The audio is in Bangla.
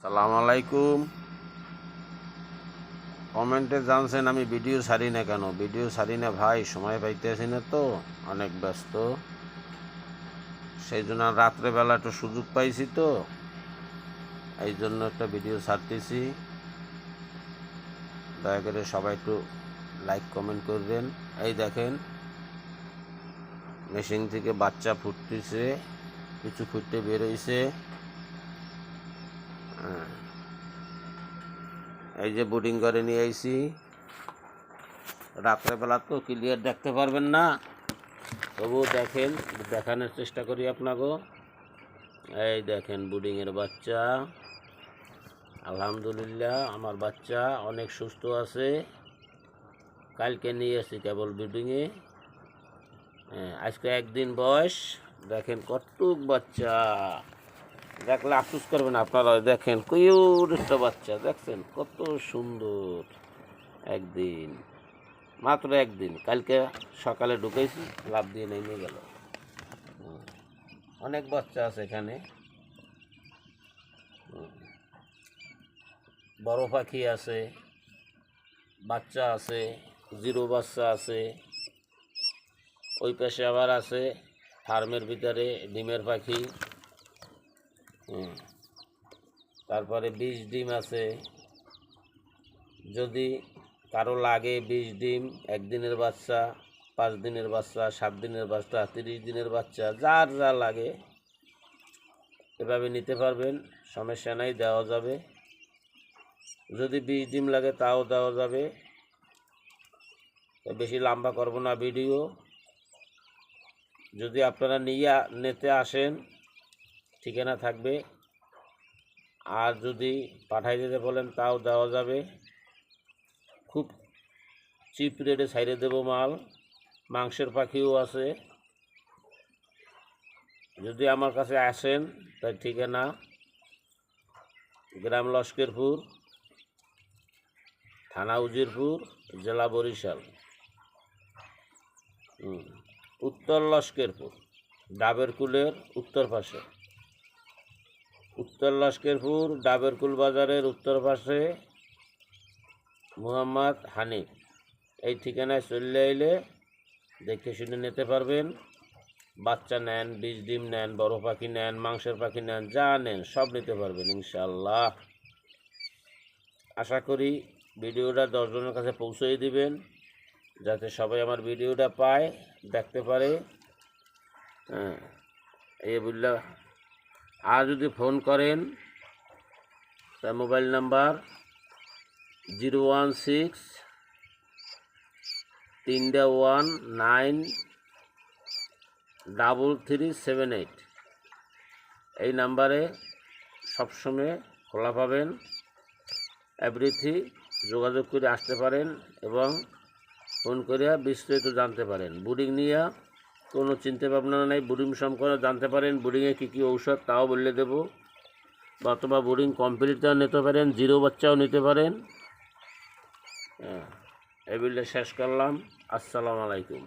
সালাম আলাইকুম। কমেন্টে জানছেন আমি ভিডিও ছাড়ি না কেন। ভিডিও ছাড়ি না ভাই, সময় পাইতেছি না তো, অনেক ব্যস্ত। সেই জন্য রাত্রেবেলা একটু সুযোগ পাইছি তো, এই জন্য একটা ভিডিও ছাড়তেছি। দয়া করে সবাই একটু লাইক কমেন্ট করবেন। এই দেখেন, মেশিন থেকে বাচ্চা ফুটতেছে, কিছু ফুটতে বেরোইছে। এই যে বোর্ডিং করে নিয়ে আইছি। রাত্রেবেলা তো ক্লিয়ার দেখতে পারবেন না, তবুও দেখেন, দেখানোর চেষ্টা করি আপনাকেও। এই দেখেন বুডিংয়ের বাচ্চা। আলহামদুলিল্লাহ, আমার বাচ্চা অনেক সুস্থ আছে। কালকে নিয়ে এসেছি কেবল বুডিংয়ে। আজকে একদিন বয়স। দেখেন কতটুক বাচ্চা, দেখলে আফসোস করবেন আপনারা। দেখেন কিউট একটা বাচ্চা, দেখছেন কত সুন্দর। একদিন, মাত্র একদিন, কালকে সকালে ঢুকেছি, লাভ দিয়ে নেমে গেল। অনেক বাচ্চা আছে এখানে, বড় পাখি আছে, বাচ্চা আছে, জিরো বাচ্চা আছে। ওই পাশে আবার আছে ফার্মের ভিতরে ডিমের পাখি। তারপরে 20 ডিম আছে। যদি কারো লাগে 20 ডিম, একদিনের বাচ্চা, 5 দিনের বাচ্চা, 7 দিনের বাচ্চা, 30 দিনের বাচ্চা, যার যা লাগে এভাবে নিতে পারবেন, সমস্যা নাই, দেওয়া যাবে। যদি 20 ডিম লাগে তাও দেওয়া যাবে। বেশি লম্বা করব না ভিডিও। যদি আপনারা নিতে আসেন, ঠিকানা থাকবে। আর যদি পাঠাই দিতে বলেন তাও দেওয়া যাবে। খুব চিপ রেটে ছাইড়ে দেব মাল। মাংসের পাখিও আছে। যদি আমার কাছে আসেন, তার ঠিকানা গ্রাম লস্করপুর, থানা উজিরপুর, জেলা বরিশাল। উত্তর লস্করপুর, ডাবেরকুলের উত্তর পাশে। উত্তর লস্করপুর ডাবেরকুল বাজারের উত্তর পাশে মোহাম্মদ হানিফ। এই ঠিকানায় চলে এলে দেখে শুনে নিতে পারবেন। বাচ্চা নেন, 20 ডিম নেন, বড় পাখি নেন, মাংসের পাখি নেন, যা নেন সব নিতে পারবেন ইনশাআল্লাহ। আশা করি ভিডিওটা 10 জনের কাছে পৌঁছে দিবেন, যাতে সবাই আমার ভিডিওটা পায়, দেখতে পারে। এই বললা। আর যদি ফোন করেন, তার মোবাইল নাম্বার 016-319-3378। এই নাম্বারে সবসময় খোলা পাবেন। এভরিথিং যোগাযোগ করে আসতে পারেন এবং ফোন করে বিস্তারিত জানতে পারেন। বুডিং নিয়ে কোনো চিন্তা ভাবনা নেই, বুডিং সম্পর্কে জানতে পারেন। বুডিংয়ে কী কী ঔষধ তাও বলে দেবো, অথবা বুডিং কমপ্লিটও নিতে পারেন, জিরো বাচ্চাও নিতে পারেন। এই বলে শেষ করলাম। আসসালামু আলাইকুম।